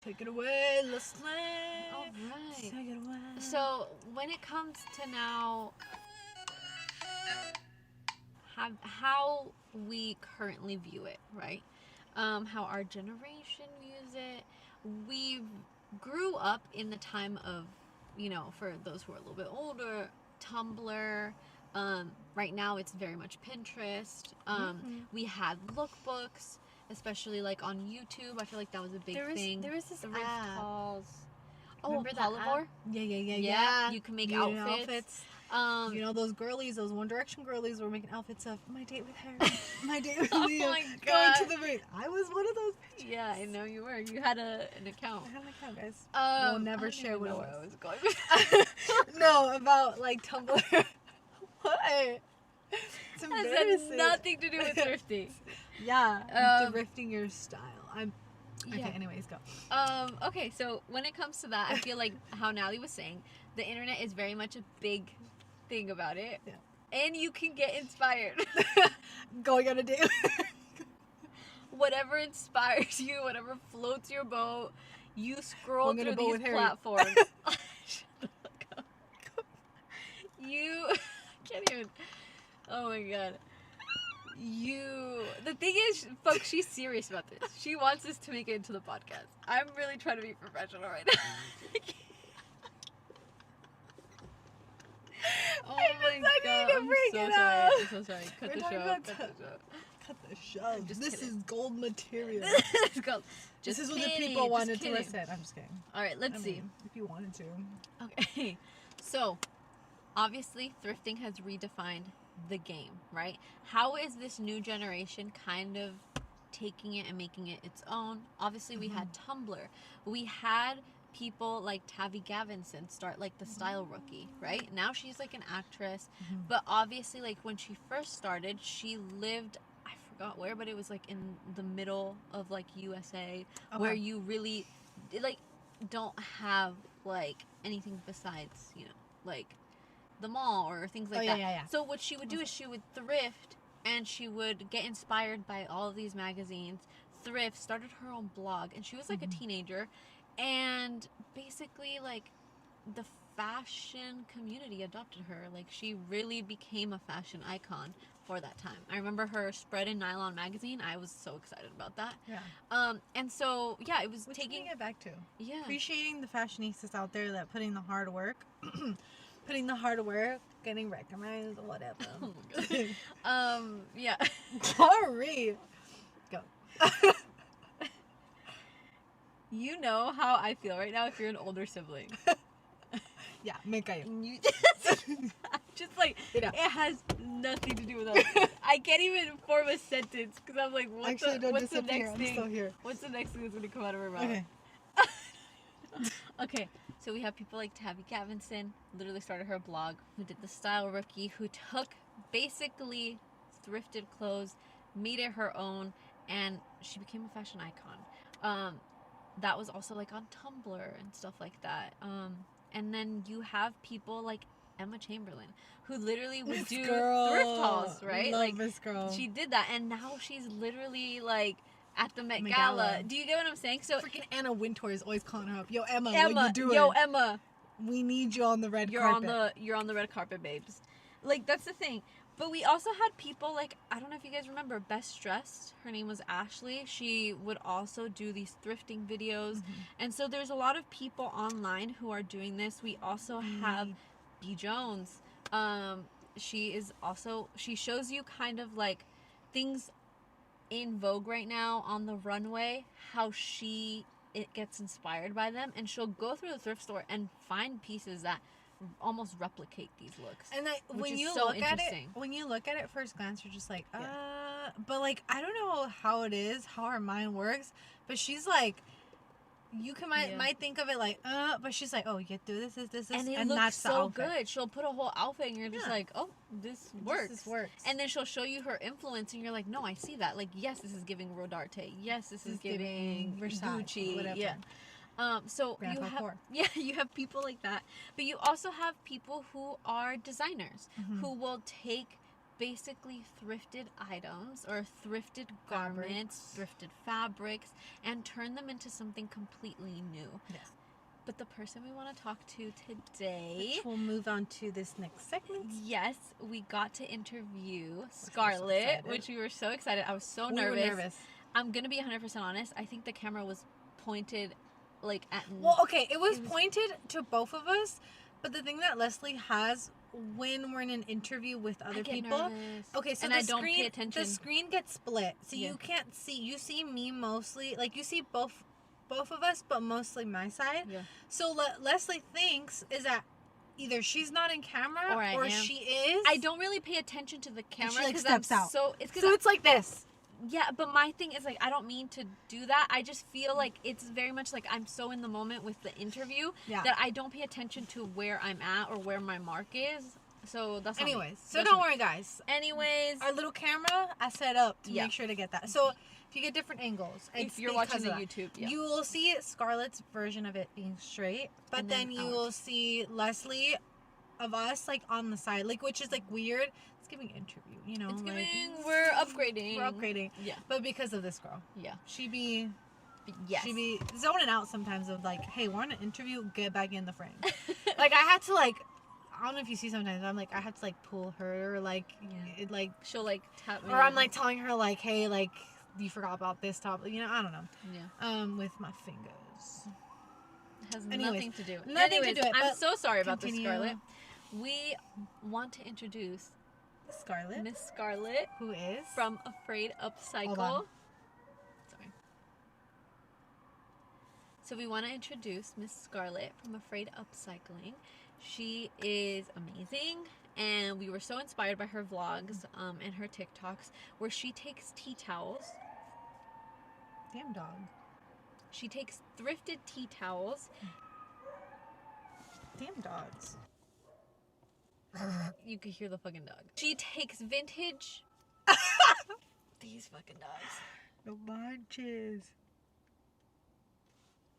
Take it away, listening. All right. Take it away. So when it comes to now, how we currently view it, right? How our generation views it. We grew up in the time of, for those who are a little bit older, Tumblr. Right now it's very much Pinterest. We had lookbooks, especially like on YouTube. I feel like that was a big thing. There was this thrift app. hauls. Remember that Polivore? app? Yeah. You can make outfits. Those girlies, those One Direction girlies were making outfits of my date with Harry, my date with Liam, my God. going to the moon. I was one of those bitches. Yeah, I know you were. You had an account. I had an account, guys. We'll never share what it where I was. was going. No, about like Tumblr. What? It's That embarrassing. has nothing to do with thrifting. Yeah, thrifting your style. Okay, Yeah. anyways, go. Okay, so when it comes to that, I feel like how Natalie was saying, the internet is very much a big thing about it. Yeah. And you can get inspired. Going on a date. Whatever inspires you, whatever floats your boat, you scroll Going on a through boat these with Harry. platforms. You can't even. Oh my God. The thing is, folks, she's serious about this. She wants us to make it into the podcast. I'm really trying to be professional right now. Oh my God. I'm so sorry. Cut the show. Cut the show. Just This kidding. is gold material. It's called, This just is what the kidding, people just wanted to kidding. listen. I'm just kidding. All right, let's see. If you wanted to. Okay, so obviously thrifting has redefined the game, right? How is this new generation kind of taking it and making it its own? Obviously, we had Tumblr. We had people like Tavi Gavinson start like the Style Rookie, right? Now she's like an actress, but obviously like when she first started, she lived, I forgot where, but it was like in the middle of like USA, where you really like don't have like anything besides, like the mall or things like that. Yeah. So what she would do is she would thrift, and she would get inspired by all of these magazines, thrift, started her own blog, and she was like a teenager, and basically like the fashion community adopted her. Like she really became a fashion icon for that time. I remember her spread in Nylon magazine. I was so excited about that. Yeah. And so yeah, it was Which taking we get back to. Yeah. Appreciating the fashionistas out there that put in the hard work. Getting recognized, whatever. Oh my God. Yeah. Sorry. Go. You know how I feel right now if you're an older sibling. Yeah, me callo. You just like, Yeah. it has nothing to do with us. I can't even form a sentence because I'm like, what's the next I'm still thing? here. What's the next thing that's going to come out of her mouth? Okay. Okay, so we have people like Tavi Gavinson, literally started her blog, who did the Style Rookie, who took basically thrifted clothes, made it her own, and she became a fashion icon. That was also like on Tumblr and stuff like that. And then you have people like Emma Chamberlain, who literally would do thrift hauls, right? Love like this girl. She did that, and now she's literally like at the Met Gala. Do you get what I'm saying? So freaking Anna Wintour is always calling her up. Yo, Emma, Emma, what you doing? yo, Emma, we need you on the red carpet. You're on the red carpet, babes. Like that's the thing. But we also had people like, I don't know if you guys remember Best Dressed. Her name was Ashley. She would also do these thrifting videos. And so there's a lot of people online who are doing this. We also have B. Jones. She shows you kind of like things in vogue right now on the runway, how it gets inspired by them, and she'll go through the thrift store and find pieces that almost replicate these looks. And when you look at it first glance, you're just like, but like I don't know how her mind works, but she's like, you might think of it like, but she's like, oh, you do this, and it and looks that's the so outfit. good. She'll put a whole outfit, and you're just like, oh, this works. This works. And then she'll show you her influence, and you're like, no, I see that. Like, yes, this is giving Rodarte. Yes, this is giving Versace, Gucci. whatever. Yeah. So you have people like that, but you also have people who are designers who will take basically thrifted items or thrifted garments, thrifted fabrics, and turn them into something completely new. Yes. But the person we want to talk to today, which we'll move on to this next segment. Yes, we got to interview Scarlett, which we were so excited. I was so nervous. I'm gonna be 100% honest. I think the camera was pointed like at me. Well, okay, it was pointed to both of us, but the thing that Leslie has when we're in an interview with other people, nervous. Okay, so and I don't pay attention. The screen gets split, so you can't see. You see me mostly, like you see both of us, but mostly my side. Yeah. So Leslie thinks is that either she's not in camera or she is. I don't really pay attention to the camera because steps out. So it's like this. Yeah, but my thing is like I don't mean to do that. I just feel like it's very much like I'm so in the moment with the interview that I don't pay attention to where I'm at or where my mark is. So that's don't worry, guys. Anyways, our little camera I set up to make sure to get that. So if you get different angles, if you're watching the YouTube, you will see Scarlett's version of it being straight, but then you will see Leslie of us like on the side, like which is like weird. It's giving interview, you know. It's giving we're upgrading. We're upgrading. Yeah. But because of this girl. Yeah. She be zoning out sometimes of like, hey, we're on an interview, get back in the frame. Like I had to like I don't know if you see sometimes I'm like I had to like pull her or like it like she'll like tap me. Or I'm like telling her like, hey, like you forgot about this topic, you know, I don't know. Yeah. With my fingers. It has nothing to do. Nothing to do it. I'm so sorry about this, Scarlett. We want to introduce Miss Scarlett, who is from AFRAYED UPCYCLING. Sorry. So we want to introduce Miss Scarlett from AFRAYED UPCYCLING. She is amazing. And we were so inspired by her vlogs and her TikToks where she takes tea towels. Damn dog. She takes thrifted tea towels. Damn dogs. You could hear the fucking dog. She takes vintage. These fucking dogs. No bunches.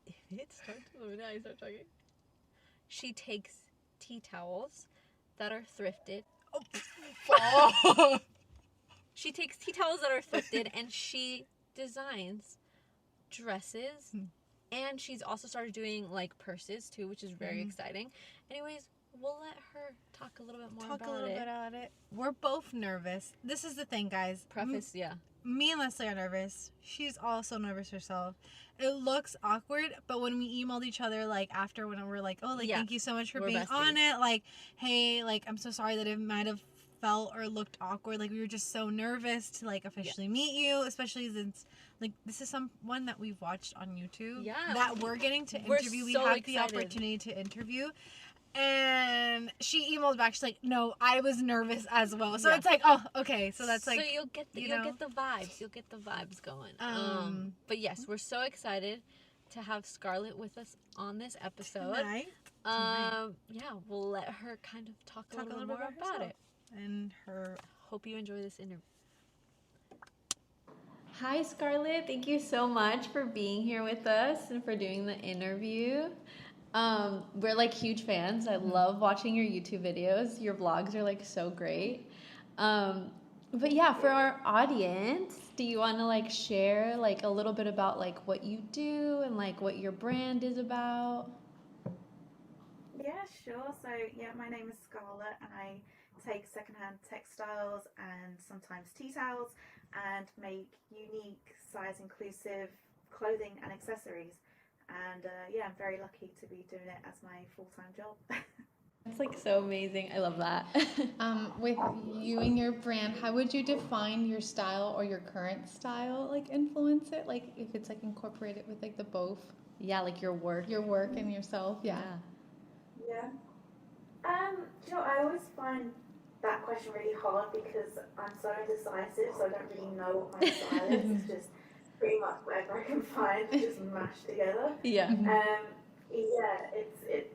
If it starts moving, now you start talking. She takes tea towels that are thrifted. Oh. She takes tea towels that are thrifted and she designs dresses. And she's also started doing like purses too, which is very exciting. Anyways, we'll let her talk a little bit more about it. We're both nervous. This is the thing, guys. Preface, Me and Leslie are nervous. She's also nervous herself. It looks awkward, but when we emailed each other, like, after, when we're like, oh, like, thank you so much for being on it. Like, hey, like, I'm so sorry that it might have felt or looked awkward. Like, we were just so nervous to, like, officially meet you, especially since, like, this is someone that we've watched on YouTube. Yeah. That we're getting to interview. We have the opportunity to interview. And she emailed back. She's like, "No, I was nervous as well." So it's like, oh, okay. So that's like, so you'll get the vibes. You'll get the vibes going. But yes, we're so excited to have Scarlett with us on this episode. Tonight. Yeah, we'll let her kind of talk a little bit more about it. And her. Hope you enjoy this interview. Hi, Scarlett. Thank you so much for being here with us and for doing the interview. We're like huge fans. I love watching your YouTube videos. Your vlogs are like so great. But yeah, for our audience, do you want to like share like a little bit about like what you do and like what your brand is about? Yeah, sure. So yeah, my name is Scarlett and I take secondhand textiles and sometimes tea towels and make unique, size inclusive clothing and accessories. And yeah, I'm very lucky to be doing it as my full-time job. It's like so amazing. I love that. With you and your brand, how would you define your style or your current style, like influence it? Like if it's like incorporated with like the both? Yeah, like your work. Your work and yourself, Yeah. You know, I always find that question really hard because I'm so indecisive, so I don't really know what my style is. It's just pretty much whatever I can find, just mashed together. Yeah.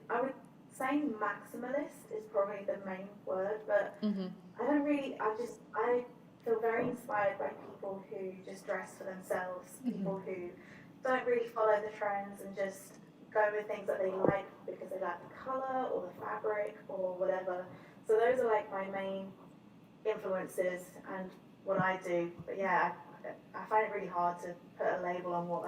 I would say maximalist is probably the main word, but I feel very inspired by people who just dress for themselves, people who don't really follow the trends and just go with things that they like because they like the colour or the fabric or whatever. So those are like my main influences and what I do. But yeah, I find it really hard to put a label on what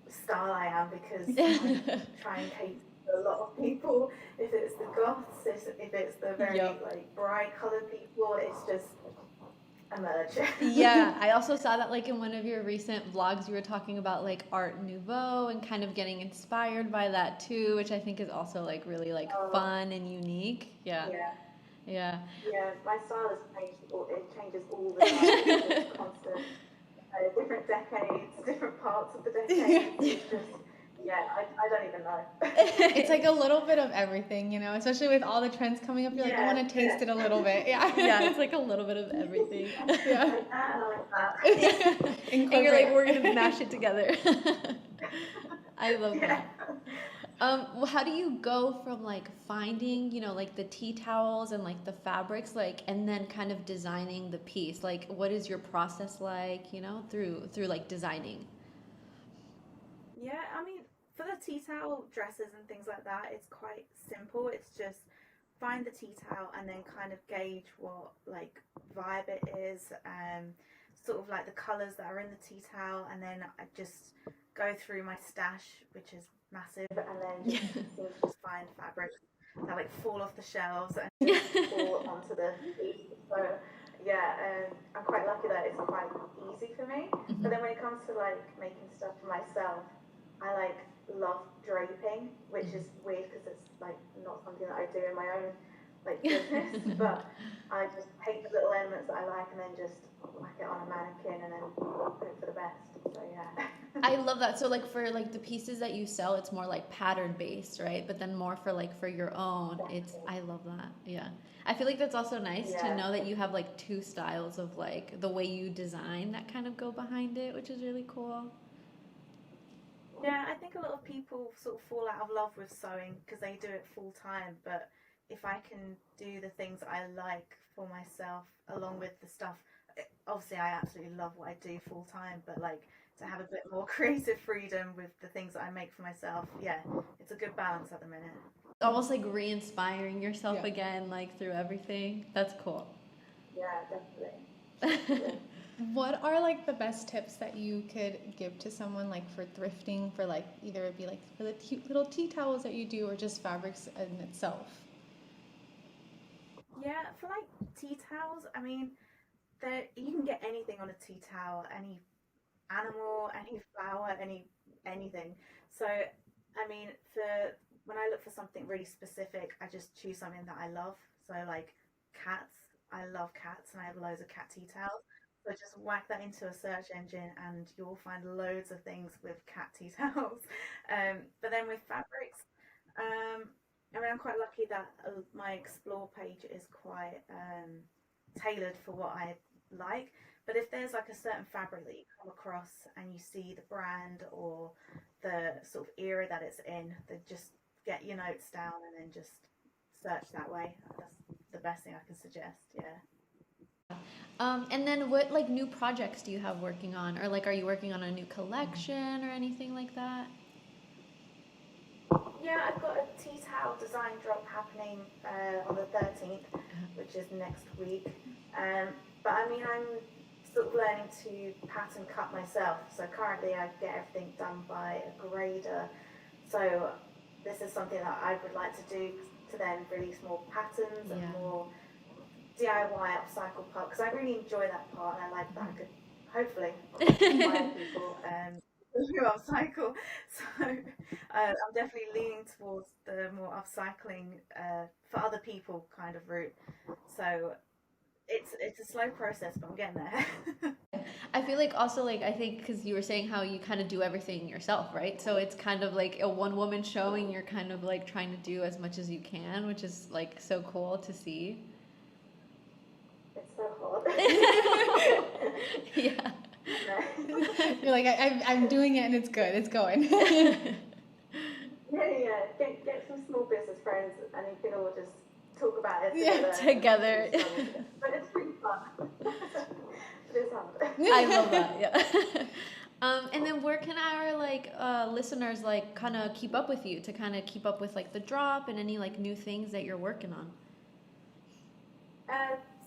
style I am, because I try and cater to a lot of people. If it's the goths, if it's the very like bright colored people, it's just a merge. Yeah, I also saw that like in one of your recent vlogs, you were talking about like Art Nouveau and kind of getting inspired by that too, which I think is also like really like fun and unique. Yeah. Yeah, my style has changed. It changes all the time. It's constant. Different decades, different parts of the decades. It's just, I don't even know. It's like a little bit of everything, you know, especially with all the trends coming up. You're like, I want to taste it a little bit. Yeah. Yeah, it's like a little bit of everything. Yeah. Like that, I like that. And you're like, we're going to mash it together. I love that. How do you go from like finding, you know, like the tea towels and like the fabrics, like, and then kind of designing the piece? Like, what is your process like, you know, through like designing? Yeah, I mean, for the tea towel dresses and things like that, it's quite simple. It's just find the tea towel and then kind of gauge what like vibe it is, sort of like the colors that are in the tea towel, and then I just go through my stash, which is massive, and then just find fabrics that like fall off the shelves and just fall onto the piece. So yeah, I'm quite lucky that it's quite easy for me. But then when it comes to like making stuff for myself, I like love draping, which is weird because it's like not something that I do in my own like business, but I just take the little elements that I like and then just whack it on a mannequin and then hope for the best. So yeah. I love that. So like for like the pieces that you sell, it's more like pattern based, right? But then more for like for your own, it's, I love that. Yeah. I feel like that's also nice to know that you have like two styles of like the way you design that kind of go behind it, which is really cool. Yeah, I think a lot of people sort of fall out of love with sewing because they do it full time, but if I can do the things I like for myself along with the stuff, obviously I absolutely love what I do full time, but like to have a bit more creative freedom with the things that I make for myself, yeah, it's a good balance at the minute. Almost like re-inspiring yourself again, like through everything. That's cool. Yeah, definitely. What are like the best tips that you could give to someone like for thrifting, for like either it be like for the cute little tea towels that you do or just fabrics in itself? Yeah, for like tea towels, I mean, you can get anything on a tea towel, any animal, any flower, anything. So, I mean, when I look for something really specific, I just choose something that I love. So, like cats, I love cats, and I have loads of cat tea towels. So just whack that into a search engine, and you'll find loads of things with cat tea towels. But then with fabrics, I mean, I'm quite lucky that my explore page is quite tailored for what I like. But if there's like a certain fabric that you come across and you see the brand or the sort of era that it's in, then just get your notes down and then just search that way. That's the best thing I can suggest. Yeah. And then what like new projects do you have working on, or like are you working on a new collection or anything like that? Yeah, I've got a tea towel design drop happening on the 13th, which is next week. But I mean, I'm still learning to pattern cut myself. So currently I get everything done by a grader. So this is something that I would like to do, to then release more patterns and more DIY upcycle part, because I really enjoy that part and I like that I could hopefully inspire people who upcycle. So I'm definitely leaning towards the more upcycling for other people kind of route. So it's a slow process, but I'm getting there. I feel like also like I think because you were saying how you kind of do everything yourself, right? So it's kind of like a one woman show and you're kind of like trying to do as much as you can, which is like so cool to see. It's so hard. Yeah. You're like, I'm doing it and it's good. It's going. Yeah. Get some small business friends and you can all just talk about it together. But it's pretty fun. It is hard. I love that. Yeah. And then where can our like listeners like kind of keep up with you, to kind of keep up with like the drop and any like new things that you're working on?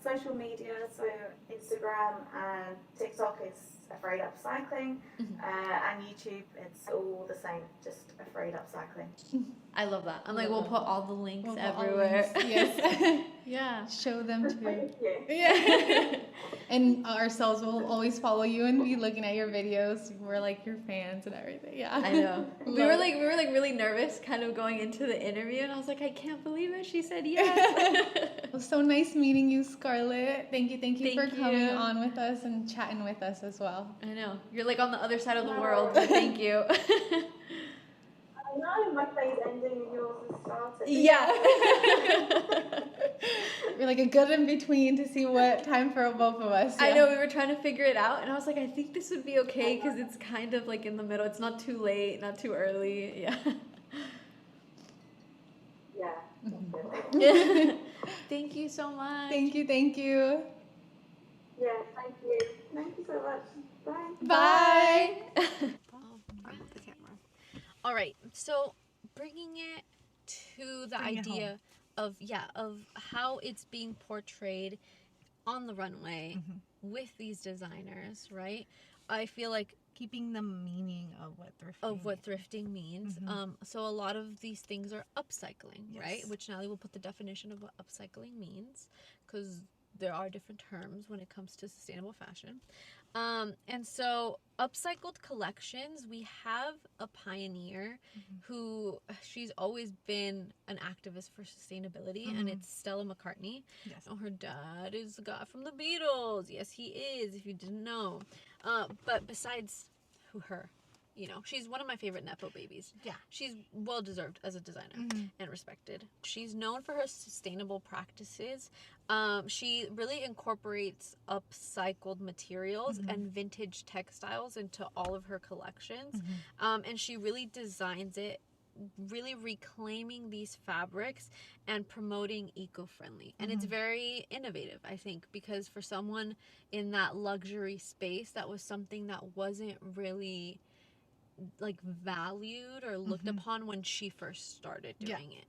social media, so Instagram and TikTok is Afraid Upcycling, and YouTube, it's all the same, just Afraid Upcycling. I love that. I'm like, we'll put all the links everywhere. Yes. Yeah. Show them too. Thank you. Yeah. And ourselves will always follow you and be looking at your videos. We're like your fans and everything. Yeah. I know. we were like really nervous kind of going into the interview, and I was like, I can't believe it. She said yes. It was so nice meeting you, Scarlett. Thank you for coming on with us and chatting with us as well. I know. You're like on the other side of the world, but thank you. No, my play's ending and yours is starting. Yeah. We're like a good in between to see what time for both of us. Yeah. I know, we were trying to figure it out, and I was like, I think this would be okay because it's kind of like in the middle. It's not too late, not too early. Yeah. Yeah. Thank you so much. Thank you. Yeah, thank you. Thank you so much. Bye. Bye. The camera. All right, so bringing it to the idea of how it's being portrayed on the runway with these designers, right? I feel like keeping the meaning of what thrifting means. So a lot of these things are upcycling, right? Which Natalie will put the definition of what upcycling means, because there are different terms when it comes to sustainable fashion. And so upcycled collections, we have a pioneer who, she's always been an activist for sustainability, and it's Stella McCartney. Yes. Oh, her dad is the guy from the Beatles. Yes, he is, if you didn't know. But besides her, you know, she's one of my favorite Nepo babies. Yeah. She's well-deserved as a designer and respected. She's known for her sustainable practices. She really incorporates upcycled materials and vintage textiles into all of her collections. And she really designs it, really reclaiming these fabrics and promoting eco-friendly. And it's very innovative, I think, because for someone in that luxury space, that was something that wasn't really like valued or looked upon when she first started doing it.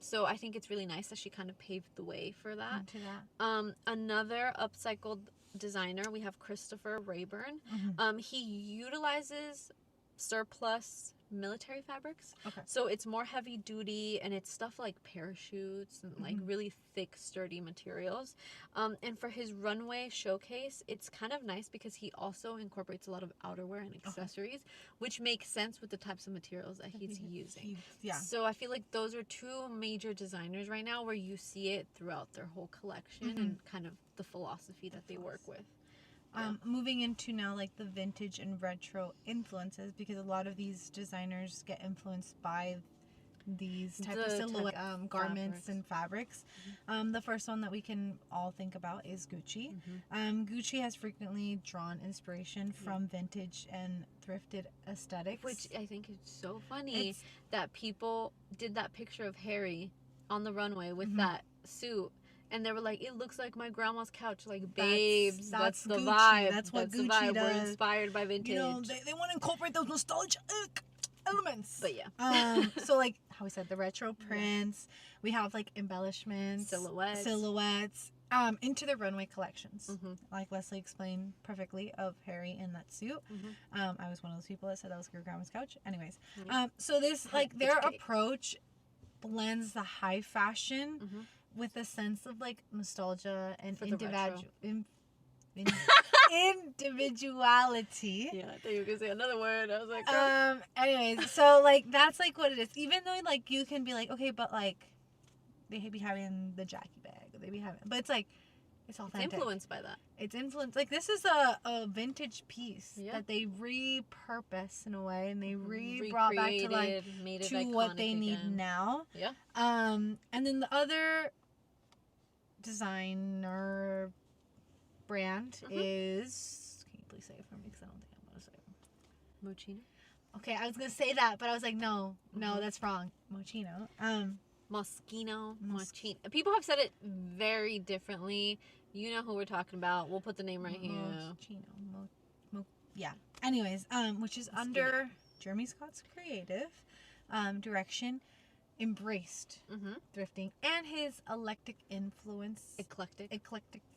So I think it's really nice that she kind of paved the way for that. Another upcycled designer, we have Christopher Rayburn. He utilizes surplus military fabrics. So it's more heavy duty, and it's stuff like parachutes and like really thick, sturdy materials. And for his runway showcase, it's kind of nice because he also incorporates a lot of outerwear and accessories, which makes sense with the types of materials that he's using. So I feel like those are two major designers right now where you see it throughout their whole collection and kind of the philosophy that they work with. Moving into now like the vintage and retro influences, because a lot of these designers get influenced by these type of silhouette garments and fabrics. The first one that we can all think about is Gucci. Gucci has frequently drawn inspiration from vintage and thrifted aesthetics, which I think is so funny that people did that picture of Harry on the runway with that suit. And they were like, it looks like my grandma's couch. Like, babes, that's the Gucci. vibe. That's what Gucci Gucci does. We're inspired by vintage. You know, they want to incorporate those nostalgia elements. But yeah. So, like how we said, the retro prints. We have, like, embellishments. Silhouettes. Into the runway collections. Like Leslie explained perfectly of Harry in that suit. I was one of those people that said that was your grandma's couch. Anyways. So this, like, their approach blends the high fashion with a sense of like nostalgia and individuality. Yeah, I thought you were gonna say another word. I was like, anyways, so like that's like what it is. Even though like you can be like, okay, but like they be having the Jackie bag, they be having, but it's like it's authentic. It's influenced by that. It's influenced. Like this is a vintage piece that they repurposed in a way, and they brought back to like to what they need now. Yeah. And then the other designer brand is, can you please say it for me, because I don't think I'm going to say it. Moschino. Okay, I was going to say that, but I was like, no, that's wrong. Moschino. Moschino. Moschino. People have said it very differently. You know who we're talking about. We'll put the name right here. Moschino. Yeah. Anyways, which is under Jeremy Scott's creative direction. embraced thrifting and his eclectic influence. Eclectic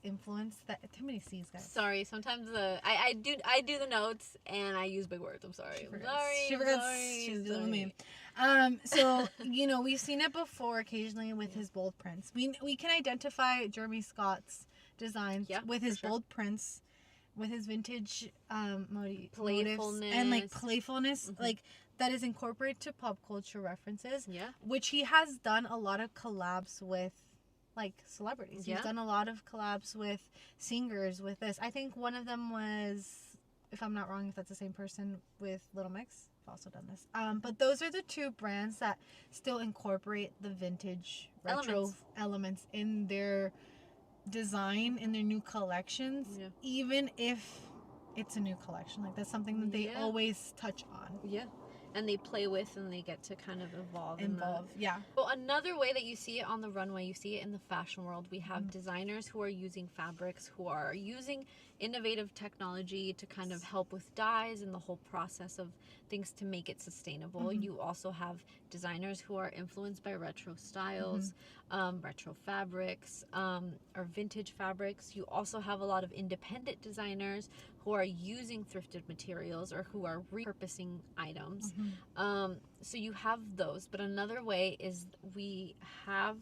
influence. That too many C's, guys. Sorry, sometimes I do the notes and I use big words. I'm sorry. She forgets. She's dealing with me. So you know, we've seen it before occasionally with his bold prints. We can identify Jeremy Scott's designs with his bold prints, with his vintage motifs and like playfulness, like that is incorporated to pop culture references. Yeah, which he has done a lot of collabs with, like celebrities. He's done a lot of collabs with singers. With this, I think one of them was, if I'm not wrong, if that's the same person, with Little Mix. I've also done this. But those are the two brands that still incorporate the vintage retro elements in their design, in their new collections, even if it's a new collection. Like that's something that they always touch on. Yeah. And they play with, and they get to kind of evolve. Yeah. Well, another way that you see it on the runway, you see it in the fashion world. We have designers who are using fabrics, who are using innovative technology to kind of help with dyes and the whole process of things to make it sustainable. You also have designers who are influenced by retro styles, retro fabrics, or vintage fabrics. You also have a lot of independent designers who are using thrifted materials or who are repurposing items. So you have those. But another way is we have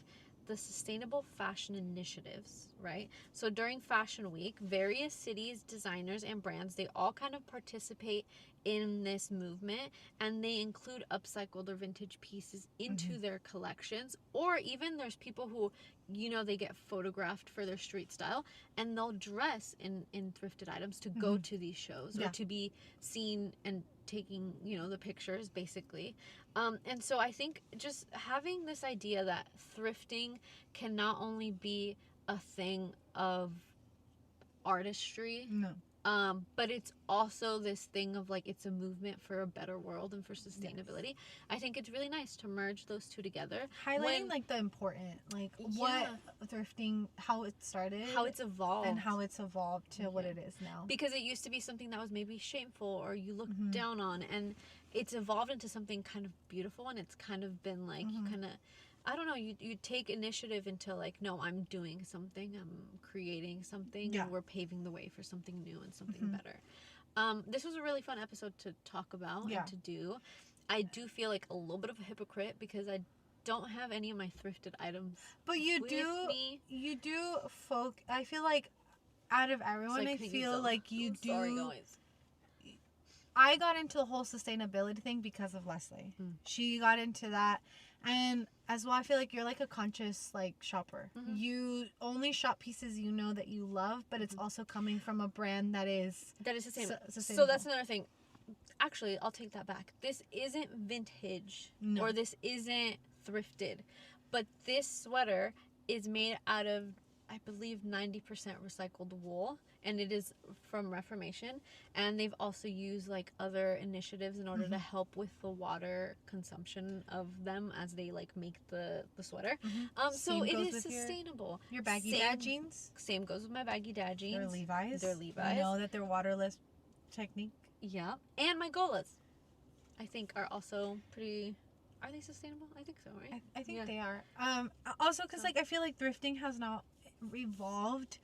the sustainable fashion initiatives, right? So during Fashion Week, various cities, designers, and brands, they all kind of participate in this movement, and they include upcycled or vintage pieces into their collections. Or even there's people who, you know, they get photographed for their street style, and they'll dress in thrifted items to go to these shows or to be seen and taking, you know, the pictures basically. And so I think just having this idea that thrifting can not only be a thing of artistry, but it's also this thing of like, it's a movement for a better world and for sustainability. I think it's really nice to merge those two together, highlighting like the important, like what thrifting, how it started, how it's evolved, and how it's evolved to what it is now. Because it used to be something that was maybe shameful or you looked down on, and it's evolved into something kind of beautiful, and it's kind of been like, you kind of, I don't know, you take initiative into like, no, I'm doing something, I'm creating something, and we're paving the way for something new and something better. This was a really fun episode to talk about and to do. I do feel like a little bit of a hypocrite because I don't have any of my thrifted items. But you do I feel like out of everyone, I feel like you do. Sorry, guys. I got into the whole sustainability thing because of Leslie. She got into that. And as well, I feel like you're like a conscious like shopper. You only shop pieces you know that you love, but it's also coming from a brand that is sustainable. So that's another thing. Actually, I'll take that back. This isn't vintage or this isn't thrifted, but this sweater is made out of, I believe, 90% recycled wool, and it is from Reformation, and they've also used like other initiatives in order to help with the water consumption of them as they like make the sweater. So it is sustainable. Your baggy dad jeans? Same goes with my baggy dad jeans. They're Levi's. You know that they're waterless technique. Yeah. And my Golas, I think, are also pretty... Are they sustainable? I think so, right? I think they are. Also, because like I feel like thrifting has now evolved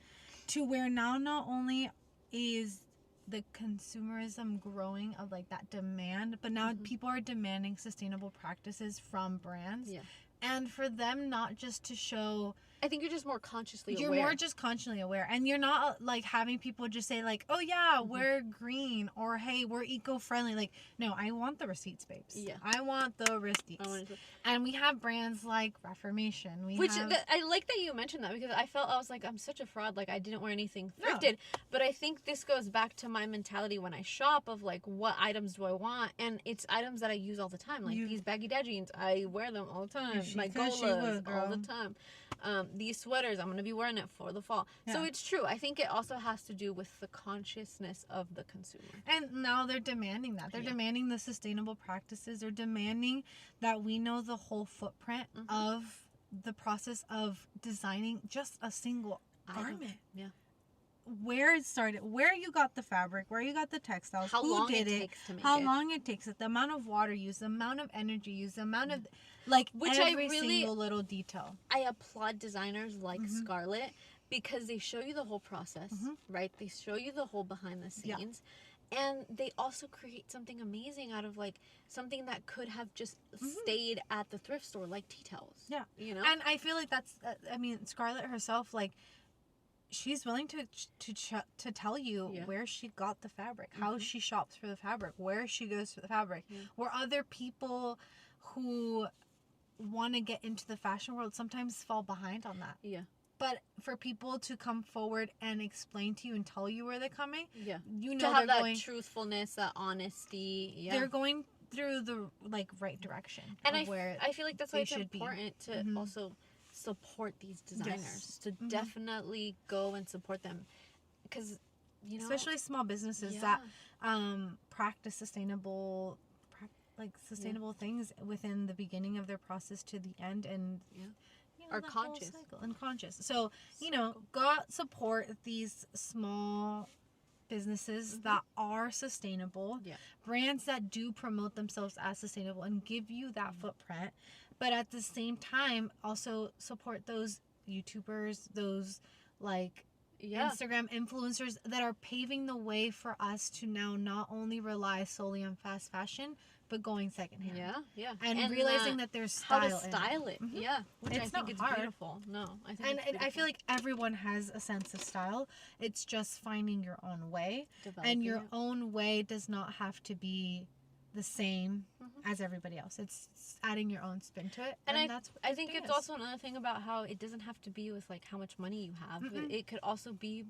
to where now not only is the consumerism growing of like that demand, but now people are demanding sustainable practices from brands. And for them not just to show... I think you're just more consciously aware. You're more just consciously aware. And you're not like having people just say like, oh yeah, we're green, or hey, we're eco-friendly. Like, no, I want the receipts, babes. Yeah. I want the receipts. And we have brands like Reformation. I like that you mentioned that, because I was like, I'm such a fraud. Like, I didn't wear anything thrifted. But I think this goes back to my mentality when I shop of like, what items do I want? And it's items that I use all the time. Like these baggy dad jeans, I wear them all the time. My Golas all the time. These sweaters, I'm going to be wearing it for the fall. So it's true. I think it also has to do with the consciousness of the consumer. And now they're demanding that. They're demanding the sustainable practices. They're demanding that we know the whole footprint of the process of designing just a single garment. where it started, where you got the fabric, where you got the textiles, how who long did it takes to make how it. long it takes, the amount of water used, the amount of energy used, the amount of, like, Which every single little detail. I applaud designers like Scarlett because they show you the whole process, right? They show you the whole behind the scenes. And they also create something amazing out of, like, something that could have just stayed at the thrift store, like tea towels. Yeah. You know? And I feel like that's, I mean, Scarlett herself, like, she's willing to tell you where she got the fabric, how she shops for the fabric, where she goes for the fabric, where other people who want to get into the fashion world sometimes fall behind on that. Yeah. But for people to come forward and explain to you and tell you where they're coming, you know, to have that going, truthfulness, that honesty. They're going through the, like, right direction. And I feel like that's why it's important to also support these designers, to definitely go and support them, because, you know, especially small businesses that practice sustainable things within the beginning of their process to the end, and you know, are conscious and conscious. So, you know, go out, support these small businesses that are sustainable, brands that do promote themselves as sustainable and give you that footprint, but at the same time also support those YouTubers, those, like, Instagram influencers that are paving the way for us to now not only rely solely on fast fashion, but going secondhand. And realizing that there's style. How to style it. Which it's I think is beautiful. No, I think it's beautiful. I feel like everyone has a sense of style. It's just finding your own way. And your own way does not have to be the same as everybody else. It's adding your own spin to it. And that's what I think it's also another thing about how it doesn't have to be with, like, how much money you have. It could also be,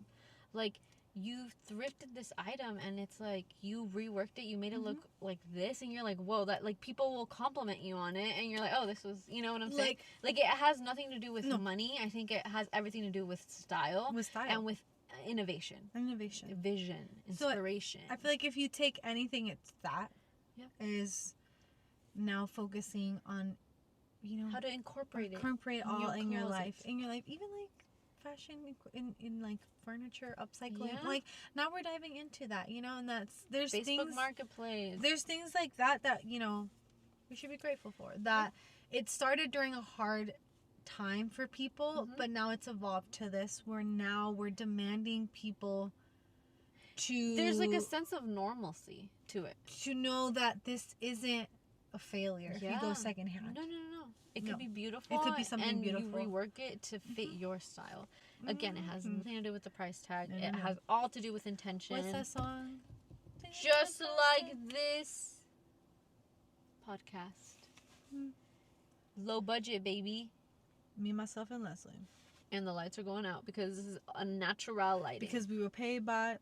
like, you thrifted this item and it's like you reworked it, you made it look like this, and you're like, whoa, that, like, people will compliment you on it, and you're like, oh, this was, you know what I'm saying? Like it has nothing to do with money. I think it has everything to do with style, and with innovation, vision, inspiration. So I feel like if you take anything, it's that is now focusing on, you know, how to incorporate all in your life, even like fashion in like furniture upcycling. Like, now we're diving into that, you know, and there's Facebook things, Marketplace, there's things like that you know we should be grateful for, that it started during a hard time for people, but now it's evolved to this where now we're demanding people to, there's like a sense of normalcy to it, to know that this isn't a failure if you go secondhand. No. It could be beautiful. It could be something beautiful. You rework it to fit your style. Again, it has nothing to do with the price tag. It has all to do with intention. What's that song? Just like this podcast. Low budget, baby. Me, myself, and Leslie. And the lights are going out because this is a natural lighting. Because we were paid by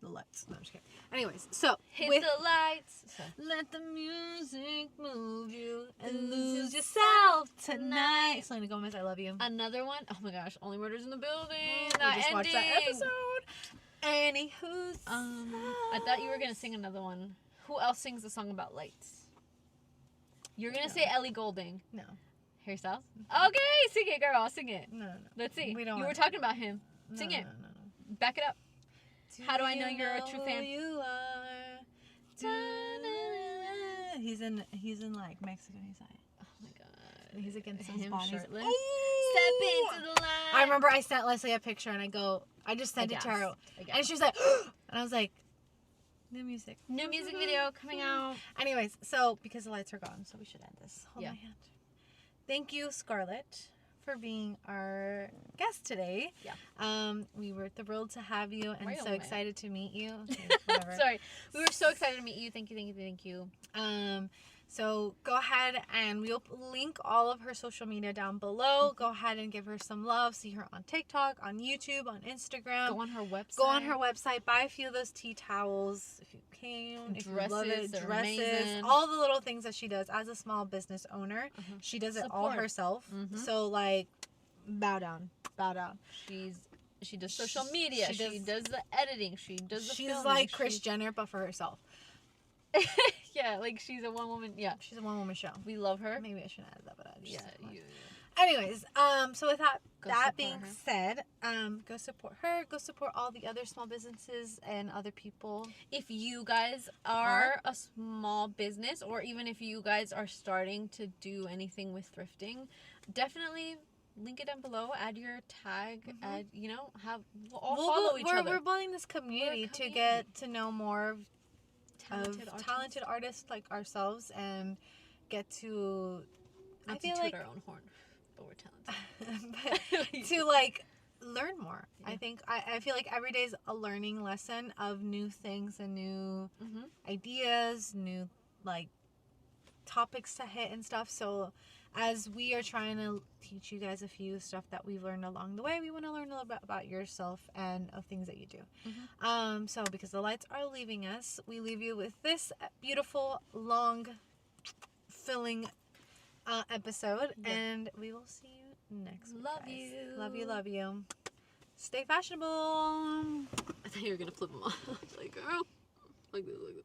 the lights. No, I'm just kidding. Anyways, so hit the lights. Let the music move you and lose yourself tonight. Selena Gomez, I love you. Another one. Oh my gosh, Only Murders in the Building. We just watched that episode. Anywho, I thought you were gonna sing another one. Who else sings the song about lights? You're gonna say Ellie Goulding. No. Harry Styles? Okay, sing it, girl. Sing it. No. Let's see. We don't. You were talking about him. Sing it. No. Back it up. How do I know you're a true fan? You are. He's in like Mexican. He's like, oh my god. He's against him his body. Shirtless. Step into the light. I remember I sent Leslie a picture and I just sent it to her, and she was like, and I was like, new music video coming out. Anyways, so because the lights are gone, so we should end this. Hold my hand. Thank you, Scarlett, for being our guest today. We were thrilled to have you and so excited to meet you. Okay, Sorry. We were so excited to meet you. Thank you. So go ahead and we'll link all of her social media down below. Go ahead and give her some love. See her on TikTok, on YouTube, on Instagram. Go on her website. Buy a few of those tea towels if you can. If dresses, you love it. Dresses. Amazing. All the little things that she does as a small business owner. She does it all herself. So, like, bow down. She does social media. She does the editing. She does the filming. She's like Kris Jenner, but for herself. Yeah, like she's a one-woman. Yeah, she's a one-woman show. We love her. Maybe I shouldn't add that, but I just Anyways, so with that being her. said, go support her. Go support all the other small businesses and other people. If you guys are a small business, or even if you guys are starting to do anything with thrifting, definitely link it down below. Add your tag. Add, we'll follow each other. We're building this community to get to know more talented artists like ourselves and get to. Not I feel to toot like our own horn, but we're talented. but to like learn more. Yeah. I feel like every day is a learning lesson of new things and new ideas, new like topics to hit and stuff. So as we are trying to teach you guys a few stuff that we've learned along the way, we want to learn a little bit about yourself and of things that you do. So because the lights are leaving us, we leave you with this beautiful, long, filling episode, and we will see you next week. Love you. Stay fashionable. I thought you were gonna flip them off. Like, girl, like this.